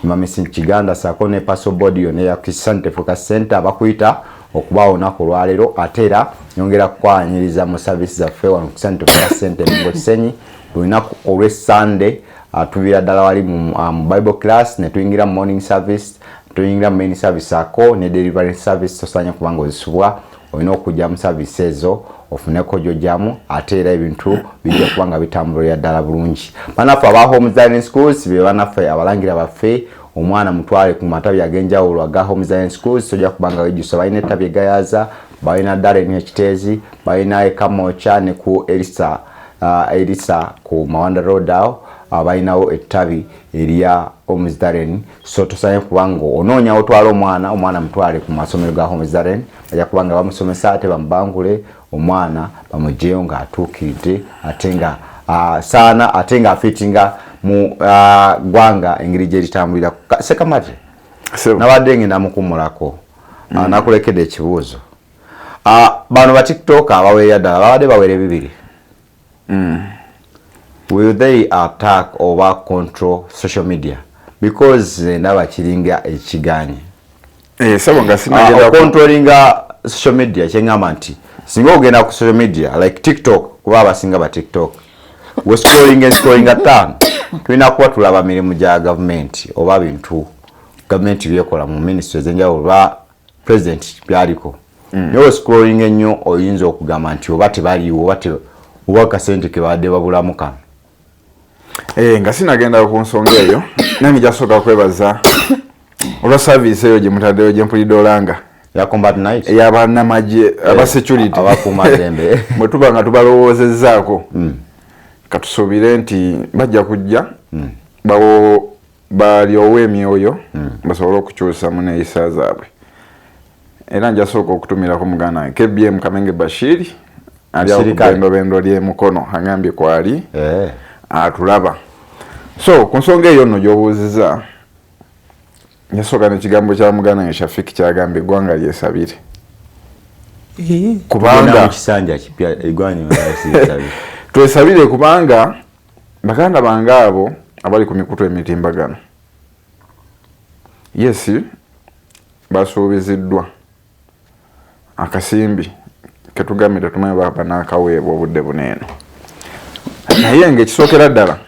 Mamisin Kiganda sako ne paso body yone ya ku Center Focus Center bakuyita okubawo nako lwalero atera nyongera kwanyiriza mu services zaffe wano ku Center Focus Center Mengo Senyi lunaku olwe Sunday atubira ddala wali mu Bible class ne tuyingira morning service tuyingira main service ako ne delivery service tosanya kubanga ozisubwa olina okujja mu service ezo ofuneko jojamu atera ebintu bijja kubanga bitambulira ddala bulungi banafu aba home design schools be banafu abalangira baffe omwana mutwale ku matabi agenjawulo aga home design schools sojja kubanga wejusa balina ettabi egayaza balina ddala ekiteezi balina ekamocha ne ku Elisa ku Mawanda Road awo abalinawo ettabi eriya Omizdareni so tosanye kubanga onoonya otwala omwana mutwale ku masomero ga Omizdareni ajja kubanga bamusomesa ate bamubangule omwana bamujeyo nga atuukiridde ate nga saana ate nga afitinga mu gwanga engeri gye litambulira sekamate nabadde ngenda mukumulako nakulekedde ekibuuzo bano ba TikTok abaweerera ddala babadde bawere bibiri will they attack or control social media because naba kiringa ekiganye sabonga sinagenda controlling social media kyengamba nti singa ogenda ku social media like TikTok kuba abasinga ba TikTok we scrolling atano tulina kuba tulaba mirimu gya government oba bintu government byekola mu ministries enjawulo ba president byaliko yo scrolling ennyo oyinza okugamba nti oba tebaliwo oba kasente ke badde babulamu kano nga sinagenda ku nsonga eyo nange jasooka kwebaza olwa service eyo gye mutaddeyo gye mpulidde olanga ya combat night ey'abannamagye aba security abakuuma ddembe bwe tuba nga tubalowoozezaako katusuubire nti bajja kujja bali ow'emyoyo basobole okukyusa mu neeyisa zaabwe. Era njasooka okutumirako muganda wange KBM Kamenge Bashir ali awo ku bendobendo ly'emukono agambye kwali atulaba. So ku nsonga eyo nno gy'obuuziza njasooka n'ekigambo kya muganda wange Shafiki kyagambye eggwanga lyesabire. Kubanga kisanja kipya eggwanga lyesabire. Twesabire kubanga baganda bange abo abali ku mikutu emitimbagano basuubiziddwa akasimbi ketugambye tumanyi baba n'akaweebwa obudde buneeno. Naye ng'ekisookera ddala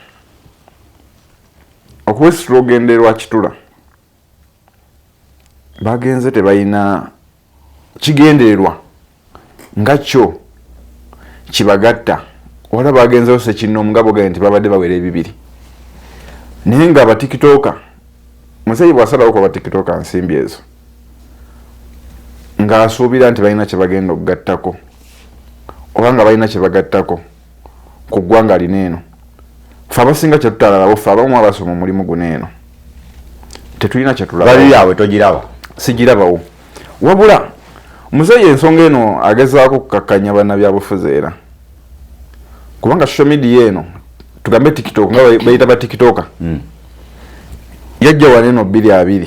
okuwesitula ogenderwa kitula bagenze tebalina kigendererwa nga kyo kibagatta wala bagenzeyo sekinomu nga bogaye nti babadde bawera ebibiri. Naye nga abatikitooka Muzeeyi bw'asalawo ku abatikitooka nsimbi ezo ng'asuubira nti balina kye bagenda okugattako oba nga balina kye bagattako ku ggwanga lineeno, ffe abasinga kye tutalalawo, ffe abamu abasoma omulimu guneeno tetulina kye tulaba. Bali yaabwe togiraba? Sigirabawo. Wabula Muzeeyi ensonga eno agezaako okukakkanya bannabyabufuzi era kubanga social media eno tugambe TikTok nga bayita ba TikToker yajja waneno 2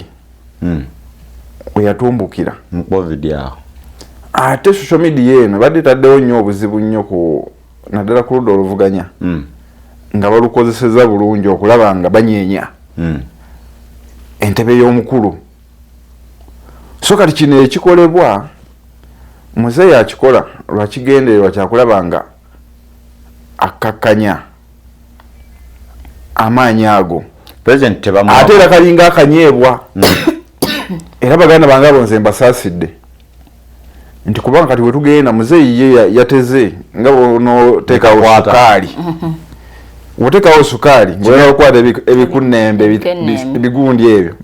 weyatumbukira mu COVID yawo. Ate social media eno badde taddewo nnyo obuzibu nnyo ku naddala ku ludda oluvuganya nga balukozeseza bulungi okulaba nga banyeenya entebe y'omukulu. So kati kino ekikolebwa Muzeeyi akikola lwakigendererwa kyakulaba nga akakkanya amaanyi ago President tebamu ate era kalinga akanyeebwa. Era baganda bange abo nze mbasaasidde nti kubanga kati wetugenda Muzeeyi ye yateze nga bonoteekawo sukaali woteekawo sukaali ng'oyala okukwata ebikunembe ebigundi ebyo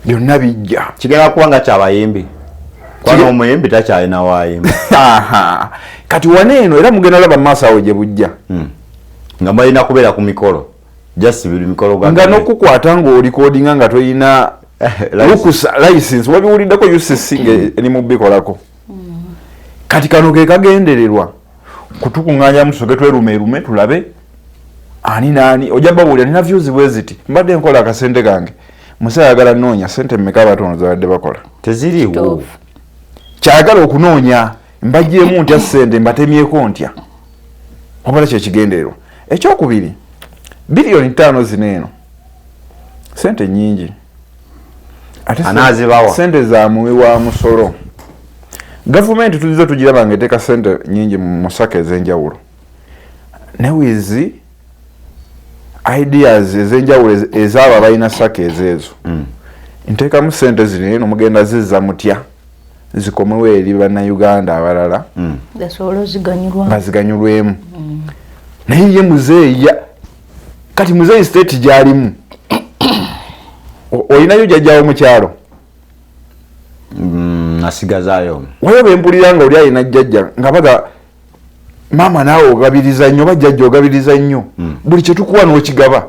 byonna bijja kigenda kuba nga kyabayimbi kwana omuyimbi takyalina waayimbi. Kati waneeno era mugenda laba mu maaso awo gye bujja nga balina kubeera ku mikolo just buli mikolo nga n'okukwata ng'olikoodinga nga toyina lukusa license wabiwuliddeko UCC eri mu bikolako. Kati kano ke kagendererwa kutukuŋŋaanya musoge twerumeerume tulabe ani naani ojja babuulira nina views bwe ziti mbadde nkola akasente kange Muzeeyi ayagala nnoonya sente mmeka abatono zabadde bakola teziriiwo kyayagala okunoonya mbajjeemu ntya ssente mbatemyeko ntya wabala kyekigendererwa. Ekyokubiri bilioni 5 zineeno sente nyingi ate sente za muwi wa musolo. Gavumenti tulizo tugiraba ng'eteeka sente nyingi mu ssaka ez'enjawulo ne wizi ideas ez'enjawulo ez'abo abalina ssaka ezeezo nteekamu sente zineeno mugenda zizza mutya zikomewo eri bannayuganda abalala baziganyulwemu. Naye ye Muzeeyi kati Muzeeyi state gy'alimu olinayo jjajjawo mu kyalo nasigazaayo wayo bempulira nga oli alina jjajja nga baga maama naawe ogabiriza nnyo oba jjajja ogabiriza nnyo buli kye tukuwa n'okigaba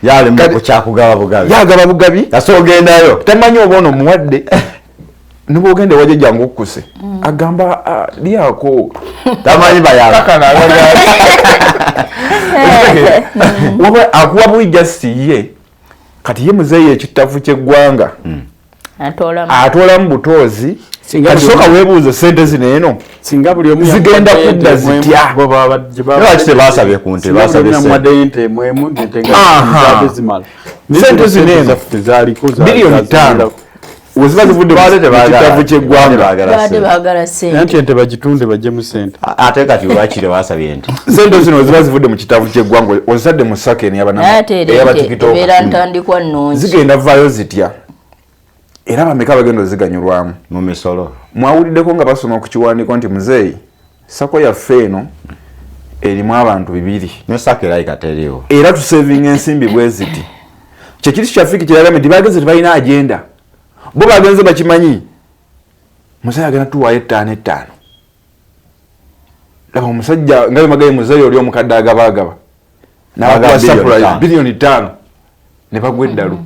yalemu kyakugaba bugabi yagaba bugabi ase ogendayo tamanyi oba ono muwadde niba ogenda ewa jjajja ng'okkuse agamba lyako tamanyi bayala waba akuwa bwijjasi ye kati ye Muzeeyi ekittafu ky'eggwanga atoolamu butoozi. Kasooka weebuuze sente zineeno zigenda kudda zitya? Lwaki tebaasabye ku nte baasabye sente zineeno bilioni 5 weziba zivudde mukitavu ky'eggwanga anti ente bagitunde bajjemu sente ate kati lwaki tebaasabye ente sente zino weziba zivudde mu kitavu ky'eggwanga ozadde mu ssaka eno eyabatikitooka zigenda vaayo zitya era bameka bagenda oziganyulwamu mu misolo. Mwawuliddeko nga basoma ku kiwandiiko nti Muzeeyi ssako yaffe eno erimu abantu 2 nosaka era ikateriwo era tusevinga ensimbi bwe ziti kyekiri kyafiki kyeyagambye nti bagenze tebalina agenda bo bagenze bakimanyi Muzeeyi agenda tuwaayo 5 laba omusajja nga bemagaye Muzeeyi oli omukadde agaba n'abakuba surprise bilioni 5 ne bagwa eddalu.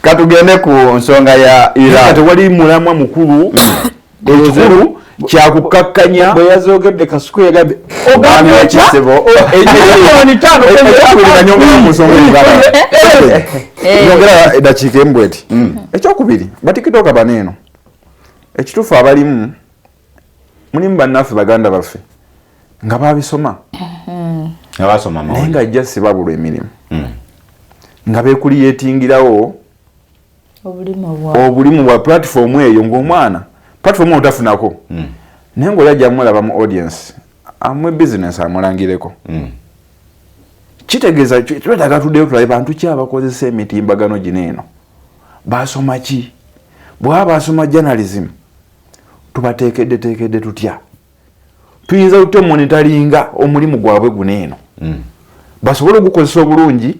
Katugende ku nsonga ya Iran. Tewali mulamwa mukulu ekikulu kyakukakkanya bwe yazogedde Kasuku yagambye ogambye ekisibo yongera eddakiika emu bweti. Ekyokubiri batikitoka baneeno ekituufu abalimu mulimu bannaffe baganda baffe nga babisoma naye nga ajja sibabulwa emirimu nga beekuliyetingirawo obulimu bwa platform eyo ng'omwana platform eyo tafunako naye ng'olajja mulaba mu audience amwe business amulangireko kitegeeza twetaaga tuddeyo tulabe bantu ki abakozesa emitimbagano gino eno basoma ki bwaba basoma journalism tubateekedde tutya tuyinza tutya monitoringa omulimu gwabwe guno eno basobole okugukozesa obulungi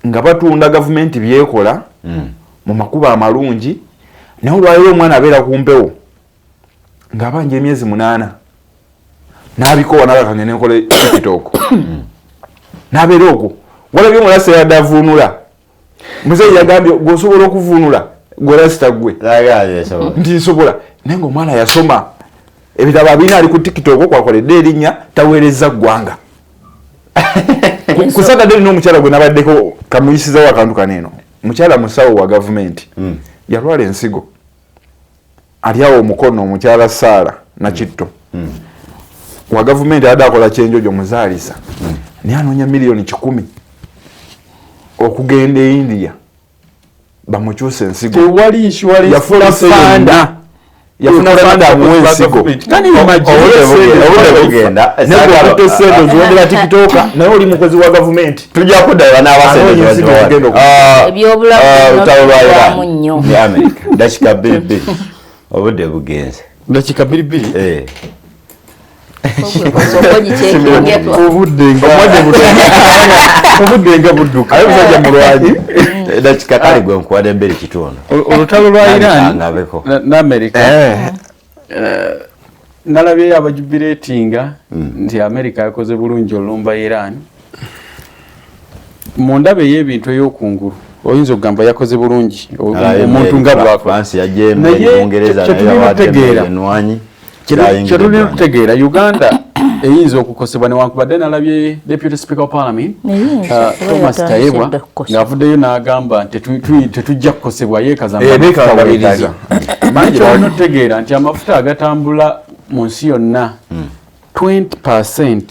nga batunda gavumenti byekola mu makubo amalungi naye olwaliro omwana abeera ku mpewo ng'abanja emyezi 8 n'abikowa nabakanye nenkola TikTok n'abeera okwo walabye omulasa yadde avuunula muzeeyi yagambye gwosobola okuvuunula gwelasita gwe nti nsobola naye ng'omwana yasoma ebitabo abina ali ku TikTok kwakoledde erinnya taweereza ggwanga kusatadde lina omukyala gwe nabaddeko kamuyisizawo akantu kaneeno mukyala musawo wa gavumenti yalwala ensigo aliawo omukono omukyala Saara Nakitto wa gavumenti adde akola kyenjojo muzaalisa naye anoonya miliyoni 10 okugenda e India bamukyusa ensigo yafuna fanda amuwa ensigo owulira tikitoka naye oli mukozi wa gavumenti tujja kuddayo ebyobulamu nnyo ne America dakika 2 obudde bugenze dakika 2 obudde nga budduka ayobuzajja mulwanyi dakika kale gwe nkuwadde mbere kitundu olutalo lwa Iran n'America nalabye abajubileetinga nti America yakoze bulungi olumba Iran mu ndaba ey'ebintu ey'okungulu oyinza okugamba yakoze bulungi omuntu nga bwakkyetulina okutegeera Uganda eyinza okukosebwa newankubadde nalabye Deputy Speaker of Parliament Thomas Tayebwa ng'avuddeyo n'agamba nti tetujja kukosebwa yeekazambaekyo olina okutegeera nti amafuta agatambula mu nsi yonna 20%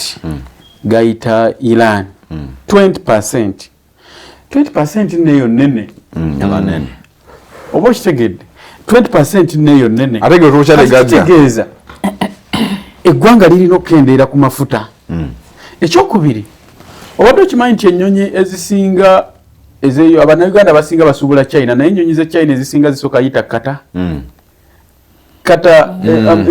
gayita Iran 20% neyo nene oba okitegedde 20% neyo nene kitegeeza eggwanga lirina okukendeera ku mafuta ekyokubiri obadde okimanyi nti ennyonyi ezisinga ezeyo abannayuganda basinga basuubula China naye ennyonyi ze China ezisinga zisooka yita kata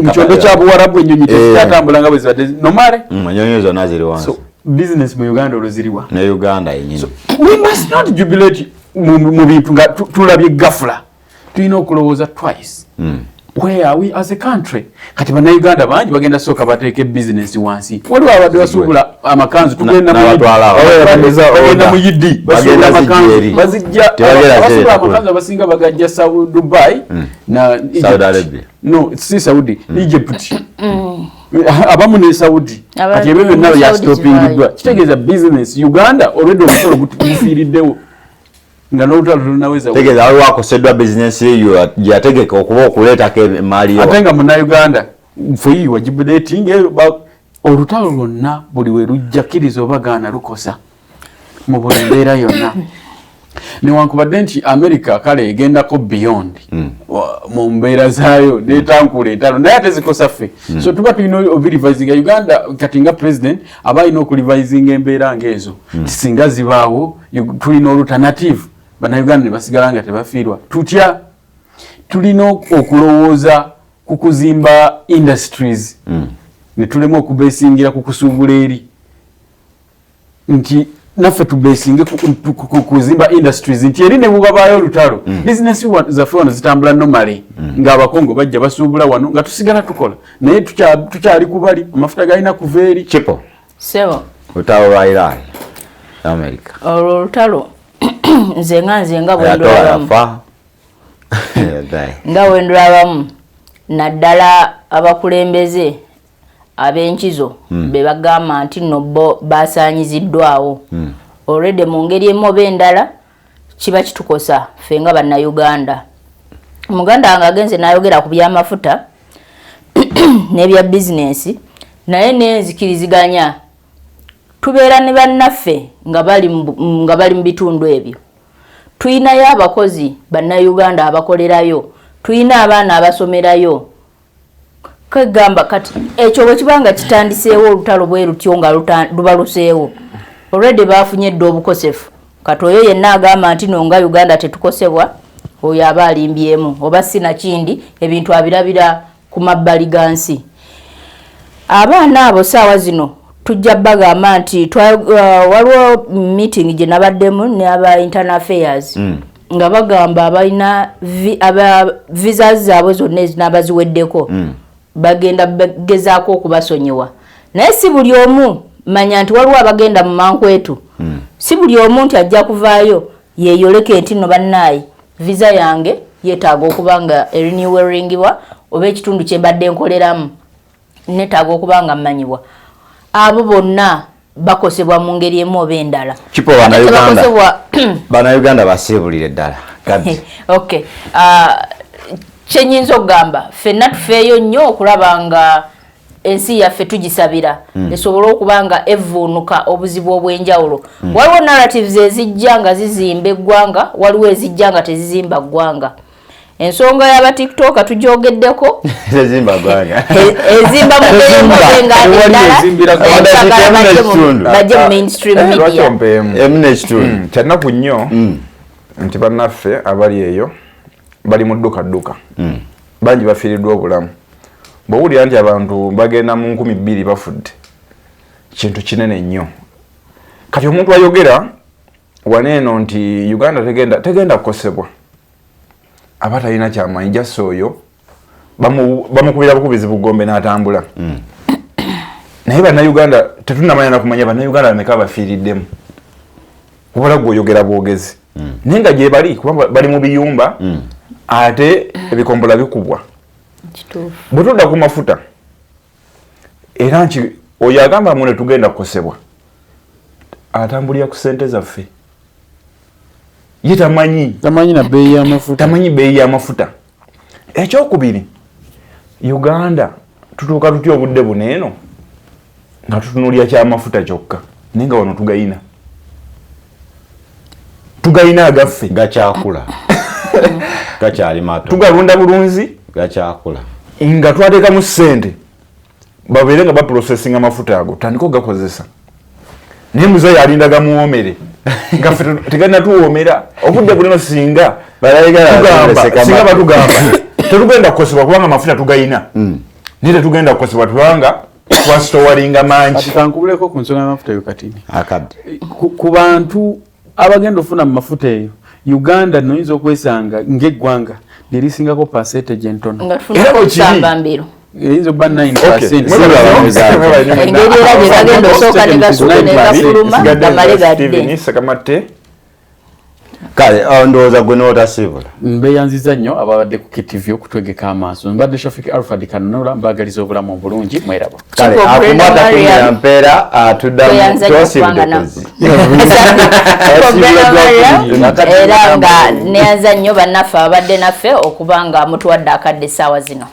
mu kyondo kya Buwarabu ennyonyi tezitatambula nga bwe zibadde nomale ennyonyi zonna ziri wansi business mu Uganda oluziriwa ne Uganda yennyini we must not jubilate mu bintu nga tulabye gafula tulina okulowooza twice where are we as a country kati bannayuganda bangi bagenda sooka bateeke business wansi waliwo abadde basuubula amakanzu tugenda mu yiddi basuubula amakanzu bazijja basuubula amakanzu abasinga bagajja Dubai na Egypt no si Saudi Egypt abamu ne Saudi kati ebyo byonna byastopingiddwa kitegeeza business Uganda already omusolo gufiiriddewo nga n'olutalo lunaweza tegeeza waliwo akoseddwa bizinensi eyo yategeka okuba okuleetako emaali yo ate nga munnayuganda ffe wajubileeting olutalo lwonna buli we lujjakiriza oba gaana lukosa mu buli mbeera yonna newankubadde nti America kale egendako beyond mu mbeera zaayo netankula entalo naye ate zikosa ffe so tuba tulina obirivisinga Uganda kati nga president aba alina okurivisinga embeera ng'ezo singa zibaawo tulina alternative bannayuganda ne basigala nga tebafiirwa tutya tulina okulowooza ku kuzimba industries ne tulema okubeesingira ku kusuubula eri nti naffe tubeesinge kuzimba industries nti eri ne bubabaayo olutalo bizinesi zaffe wano zitambula normally ng'abakongo bajja basuubula wano nga tusigala tukola naye tukyali kubali amafuta galina kuva eri kipo sebo olutalo lwa Iran America olwo olutalo nze nga bwendulabamu naddala abakulembeze ab'enkizo be bagamba nti nno bo basaanyiziddwawo already mu ngeri emu oba endala kiba kitukosa ffe nga bannayuganda. Omuganda wange agenze n'ayogera ku byamafuta n'ebya bizinensi naye nezikiriziganya tubeera ne bannaffe nga bali mu bitundu ebyo. Tuyinayo abakozi bannayuganda abakolerayo, tuyina abaana abasomerayo. Kwegamba kati ekyo bwe kibanga kitandiseewo olutalo bwe lutyo nga lubaluseewo already bafunye dda obukosefu kati oyo yenna agamba nti no nga Uganda tetukosebwa oyo aba alimbyemu oba sinakindi ebintu abirabira ku mabbali gansi. Abaana abo saawa zino tujja bagamba nti waliwo meeting gye nabaddemu ne aba internal affairs nga bagamba abalina visa zaabwe zonna ezinabaziweddeko bagenda gezaako okubasonyiwa naye si buli omu manya nti waliwo abagenda mu mankwetu si buli omu nti ajja kuvaayo yeeyoleke nti no bannaayi visa yange yeetaaga okuba nga renewingibwa oba ekitundu kye mbadde nkoleramu neetaaga okuba nga mmanyibwa. Abo bonna bakosebwa mu ngeri emu oba endala. Kipo Bannayuganda basiibulire ddala. Okay. Kyenyinza okugamba ffenna tufeeyo nnyo okulaba nga ensi yaffe tugisabira esobole okuba nga evvuunuka obuzibu obw'enjawulo. Waliwo narratives ezijja nga zizimba eggwanga, waliwo ezijja nga tezizimba ggwanga. Ensonga y'aba TikTok tujogeddeko ezimba ggwanga ezimba mu bajje mu mainstream media kyanaku nnyo nti bannaffe abali eyo bali mu dduka bangi bafiiriddwa obulamu. Bw'owulira nti abantu bagenda mu 2,000 bafudde kintu kinene nnyo. Kati omuntu ayogera waneeno nti Uganda tegenda kukosebwa aba talina kyamanyi jasi oyo bamukubira bukubizi bugombe n'atambula. Naye bannayuganda tetunnamanya nakumanya bannayuganda bameka bafiiriddemu wabula gw'oyogera bwogezi naye nga gye bali kuba bali mu biyumba ate ebikombola bikubwa bwe tudda ku mafuta era nti oyo agamba mune tugenda kukosebwa atambulira ku ssente zaffe ye tamanyi na bbeeyi y'amafuta, tamanyi bbeeyi y'amafuta. Ekyokubiri Uganda tutuuka tutya obudde buneeno nga tutunuulira kyamafuta kyokka naye nga wano tugayina agaffe gakyakula gakyali mato tugalunda bulunzi gakyakula nga twateekamu ssente babeere nga baprocessinga amafuta ago tandika ogakozesa naye muzeeyi alinda gamuwoomere nga ffe tegalina tuwoomera obudde bulino singa batugamba tetugenda kukosebwa kubanga amafuta tugayina naye tetugenda kukosebwa kubanga twasitowalinga mangi. Kankubuleko ku nsonga y'amafuta yo katini akadde ku bantu abagenda ofuna mu mafuta eyo Uganda noyinza okwesanga ng'eggwanga nerisingako percentage entono nga tufuna okusamba mbiro eyinza okuba 9%. Engeri era gye bagenda osooka ne gasuka ne gafuluma gamale gadde. kale ndowooza gwe n'otasiibula. Mbeeyanziza nnyo ababadde ku KTV okutwegeka amaaso. Mbadde Shafiki Alfred Kannola mbagaliza obulamu obulungi mweraba. Kale akumata kunya mpeera tuddamu twasiibudekozi. Era nga neyanza nnyo bannaffe abadde naffe okuba nga mutuwadde akadde essaawa zino.